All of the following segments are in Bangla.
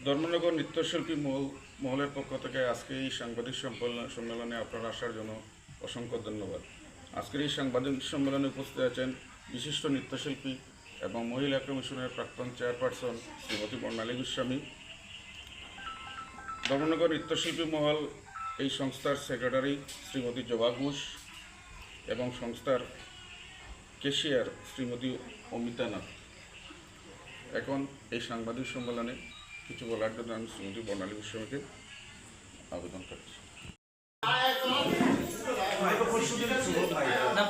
ধর্মনগর নৃত্যশিল্পী মহলের পক্ষ থেকে আজকে এই সাংবাদিক সম্মেলনে আপনারা আসার জন্য অসংখ্য ধন্যবাদ। আজকের এই সাংবাদিক সম্মেলনে উপস্থিত আছেন বিশিষ্ট নৃত্যশিল্পী এবং মহিলা কমিশনের প্রাক্তন চেয়ারপারসন শ্রীমতী বর্ণালী গোস্বামী। ধর্মনগর নৃত্যশিল্পী মহল এই সংস্থার সেক্রেটারি শ্রীমতী জবা ঘোষ এবং সংস্থার ক্যাশিয়ার শ্রীমতী অমিতা নাথ। এখন এই সাংবাদিক সম্মেলনে কিছু বলার জন্য আমি শ্রীমতী বর্ণালী গোস্বামীকে আবেদন করছি।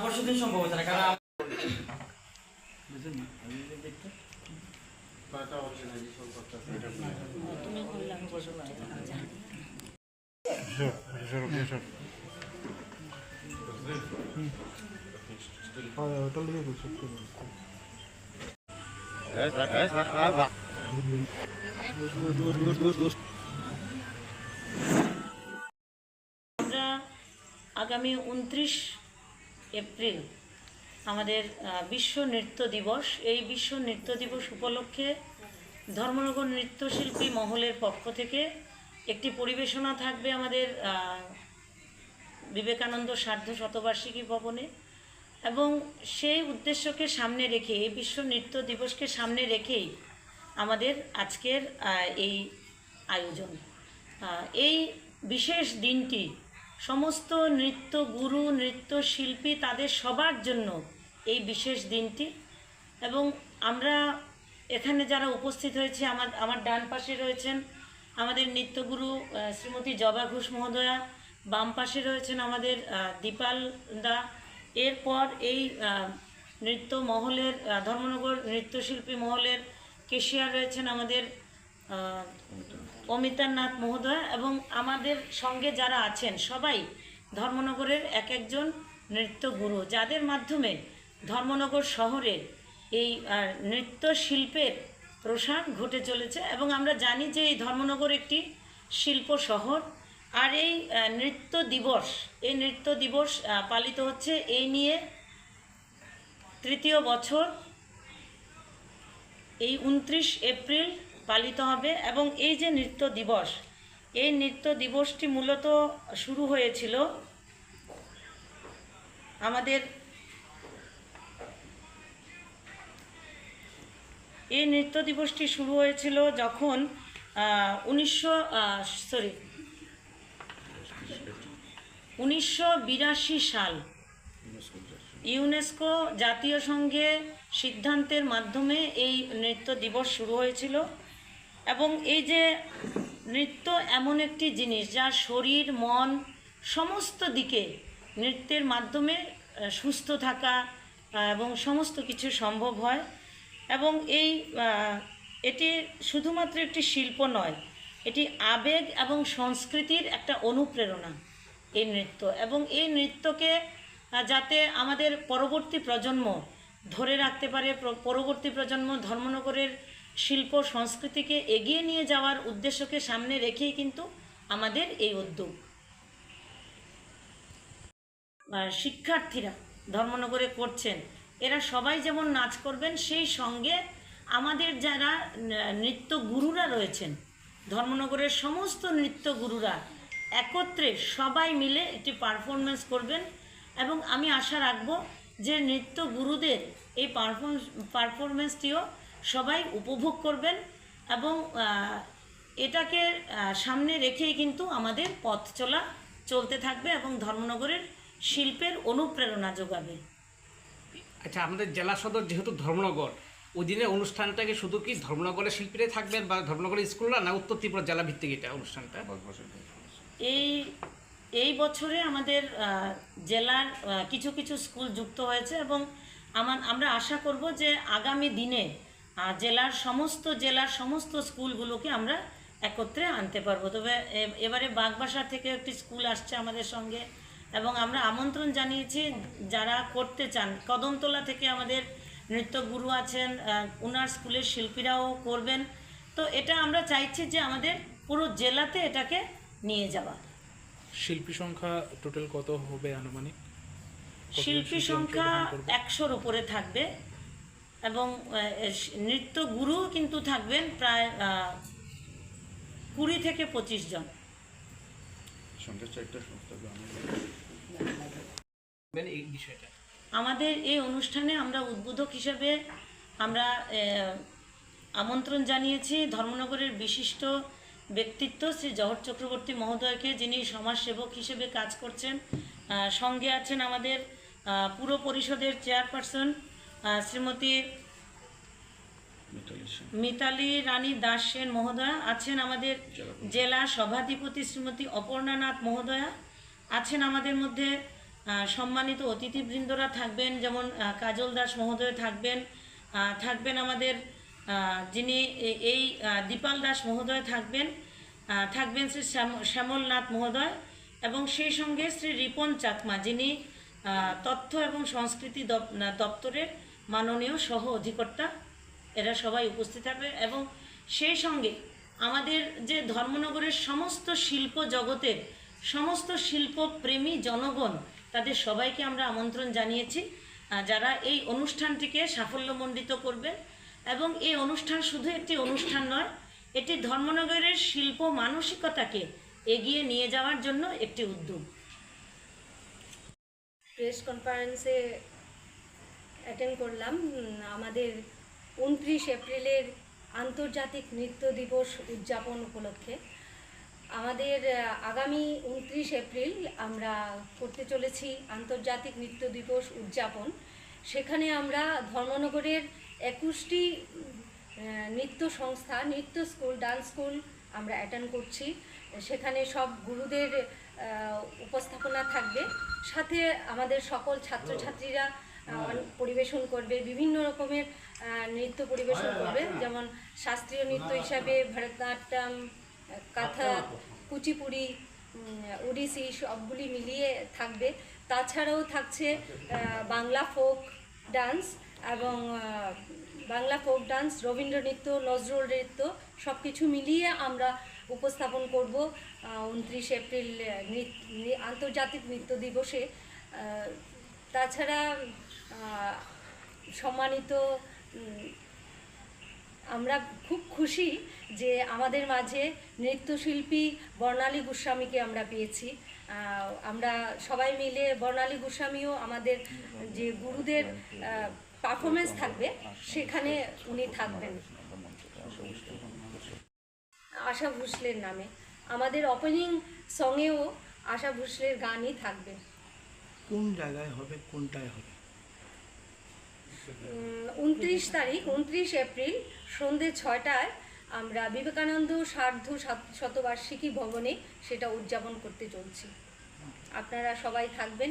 পরশুদিন সম্ভব হচ্ছে না, কারণ আমরা আগামী 29 এপ্রিল আমাদের বিশ্ব নৃত্য দিবস। এই বিশ্ব নৃত্য দিবস উপলক্ষে ধর্মনগর নৃত্যশিল্পী মহলের পক্ষ থেকে একটি পরিবেশনা থাকবে আমাদের বিবেকানন্দ সার্ধ শতবার্ষিকী ভবনে, এবং সেই উদ্দেশ্যকে সামনে রেখে, এই বিশ্ব নৃত্য দিবসকে সামনে রেখেই আমাদের আজকের এই আয়োজন। এই বিশেষ দিনটি সমস্ত নৃত্য গুরু, নৃত্যশিল্পী, তাদের সবার জন্য এই বিশেষ দিনটি। এবং আমরা এখানে যারা উপস্থিত হয়েছে, আমার ডান পাশে রয়েছেন আমাদের নৃত্যগুরু শ্রীমতী জবা ঘোষ মহোদয়া, বাম পাশে রয়েছেন আমাদের দীপাল দা। এরপর এই নৃত্য মহলের, ধর্মনগর নৃত্যশিল্পী মহলের ক্যাশিয়ার রয়েছেন আমাদের অমিতা নাথ মহোদয়, এবং আমাদের সঙ্গে যারা আছেন সবাই ধর্মনগরের এক একজন নৃত্যগুরু, যাদের মাধ্যমে ধর্মনগর শহরে এই নৃত্যশিল্পের প্রসার ঘটে চলেছে। এবং আমরা জানি যে এই ধর্মনগর একটি শিল্প শহর। আর এই নৃত্য দিবস পালিত হচ্ছে এই নিয়ে তৃতীয় বছর। এই 29 এপ্রিল পালিত হবে। এবং এই যে নৃত্য দিবস, এই নৃত্য দিবসটি মূলত শুরু হয়েছিল আমাদের, এই নৃত্য দিবসটি শুরু হয়েছিল যখন 1982 সাল ইউনেস্কো জাতীয় সংঘে সিদ্ধান্তের মাধ্যমে এই নৃত্য দিবস শুরু হয়েছিল। এবং এই যে নৃত্য এমন একটি জিনিস যা শরীর, মন সমস্ত দিকে নৃত্যের মাধ্যমে সুস্থ থাকা এবং সমস্ত কিছু সম্ভব হয়। এবং এটি শুধুমাত্র একটি শিল্প নয়, এটি আবেগ এবং সংস্কৃতির একটা অনুপ্রেরণা এই নৃত্য। এবং এই নৃত্যকে যাতে আমাদের পরবর্তী প্রজন্ম ধরে রাখতে পারে, পরবর্তী প্রজন্ম ধর্মনগরের শিল্প সংস্কৃতিকে এগিয়ে নিয়ে যাওয়ার উদ্দেশ্যকে সামনে রেখেই কিন্তু আমাদের এই উদ্যোগ। শিক্ষার্থীরা ধর্মনগরে করছেন, এরা সবাই যেমন নাচ করবেন, সেই সঙ্গে আমাদের যারা নৃত্য গুরুরা রয়েছেন, ধর্মনগরের সমস্ত নৃত্য গুরুরা একত্রে সবাই মিলে একটি পারফরমেন্স করবেন। এবং আমি আশা রাখব যে নৃত্য গুরুদের এই পারফরমেন্সটিও সবাই উপভোগ করবেন। এবং এটাকে সামনে রেখেই কিন্তু আমাদের পথ চলতে থাকবে এবং ধর্মনগরের শিল্পের অনুপ্রেরণা যোগাবে। আচ্ছা, আমাদের জেলা সদর যেহেতু ধর্মনগর, ওই দিনের অনুষ্ঠানটাকে শুধু কি ধর্মনগরের শিল্পীরাই থাকবেন বা ধর্মনগরের স্কুলরা, না উত্তর ত্রিপুরা জেলা ভিত্তিক এটা অনুষ্ঠানটা? এই বছরে আমাদের জেলার কিছু কিছু স্কুল যুক্ত হয়েছে, এবং আমরা আশা করব যে আগামী দিনে জেলার সমস্ত স্কুলগুলোকে আমরা একত্রে আনতে পারবো। তবে এবারে বাগবাসার থেকে একটি স্কুল আসছে আমাদের সঙ্গে, এবং আমরা আমন্ত্রণ জানিয়েছি যারা করতে চান। কদমতলা থেকে আমাদের নৃত্য গুরু আছেন, ওনার স্কুলের শিল্পীরাও করবেন। তো এটা আমরা চাইছি যে আমাদের পুরো জেলাতে এটাকে নিয়ে যাওয়া। শিল্পী সংখ্যা টোটাল কত হবে আনুমানিক? শিল্পী সংখ্যা 100-র উপরে থাকবে, এবং নৃত্য গুরু কিন্তু থাকবেন প্রায় 20 থেকে 25 জন। সঙ্গে 4টা সংস্থা এই বিষয়টা আমাদের এই অনুষ্ঠানে আমরা উদ্বোধক হিসেবে আমরা আমন্ত্রণ জানিয়েছি ধর্মনগরের বিশিষ্ট ব্যক্তিত্ব শ্রী জহর চক্রবর্তী মহোদয়কে, যিনি সমাজসেবক হিসেবে কাজ করছেন। সঙ্গে আছেন আমাদের পুর পরিষদের চেয়ারপারসন শ্রীমতী মিতালি রানী দাস সেন মহোদয়া, আছেন আমাদের জেলা সভাধিপতি শ্রীমতী অপর্ণা নাথ মহোদয়া, আছেন আমাদের মধ্যে সম্মানিত অতিথিবৃন্দরা থাকবেন, যেমন কাজল দাস মহোদয় থাকবেন, থাকবেন আমাদের যিনি এই দীপাল দাস মহোদয় থাকবেন, থাকবেন শ্রী শ্যামলনাথ মহোদয়, এবং সেই সঙ্গে শ্রী রিপন চাকমা, যিনি তথ্য এবং সংস্কৃতি দপ্তরের মাননীয় সহ অধিকর্তা। এরা সবাই উপস্থিত থাকবে এবং সেই সঙ্গে আমাদের যে ধর্মনগরের সমস্ত শিল্প জগতের সমস্ত শিল্পপ্রেমী জনগণ, তাদের সবাইকে আমরা আমন্ত্রণ জানিয়েছি, যারা এই অনুষ্ঠানটিকে সাফল্যমণ্ডিত করবেন। এবং এই অনুষ্ঠান শুধু একটি অনুষ্ঠান নয়, এটি ধর্মনগরের শিল্প মানসিকতাকে এগিয়ে নিয়ে যাওয়ার জন্য একটি উদ্যোগ। প্রেস কনফারেন্সে অ্যাটেন্ড করলাম আমাদের 29 এপ্রিলের আন্তর্জাতিক নৃত্য দিবস উদযাপন উপলক্ষে। আমাদের আগামী 29 এপ্রিল আমরা করতে চলেছি আন্তর্জাতিক নৃত্য দিবস উদযাপন। সেখানে আমরা ধর্মনগরের 21টি নৃত্য সংস্থা, নৃত্য স্কুল, ডান্স স্কুল আমরা অ্যাটেন্ড করছি। সেখানে সব গুরুদের উপস্থাপনা থাকবে, সাথে আমাদের সকল ছাত্রছাত্রীরা পরিবেশন করবে, বিভিন্ন রকমের নৃত্য পরিবেশন করবে, যেমন শাস্ত্রীয় নৃত্য হিসাবে ভরতনাট্যম, কাথক, কুচিপুড়ি, ওড়িশি সবগুলি মিলিয়ে থাকবে। তাছাড়াও থাকছে বাংলা ফোক ডান্স এবং বাংলা ফোক ডান্স, রবীন্দ্র নৃত্য, নজরুল নৃত্য, সব কিছু মিলিয়ে আমরা উপস্থাপন করব 29 এপ্রিল আন্তর্জাতিক নৃত্য দিবসে। তাছাড়া সম্মানিত, আমরা খুব খুশি যে আমাদের মাঝে নৃত্যশিল্পী বর্ণালী গোস্বামীকে আমরা পেয়েছি। আমরা সবাই মিলে, বর্ণালী গোস্বামীও আমাদের যে গুরুদের পারফরমেন্স থাকবে সেখানে উনি থাকবেন আশা ভোসলের নামে। আমাদের ওপেনিং সঙ্গেও আশা ভোসলের গানই থাকবে। কোন জায়গায় হবে, কোনটায় হবে? 29 তারিখ 29 এপ্রিল সন্ধ্যে 6টায় আমরা বিবেকানন্দ সার্ধ শতবার্ষিকী ভবনে সেটা উদযাপন করতে চলছি। আপনারা সবাই থাকবেন।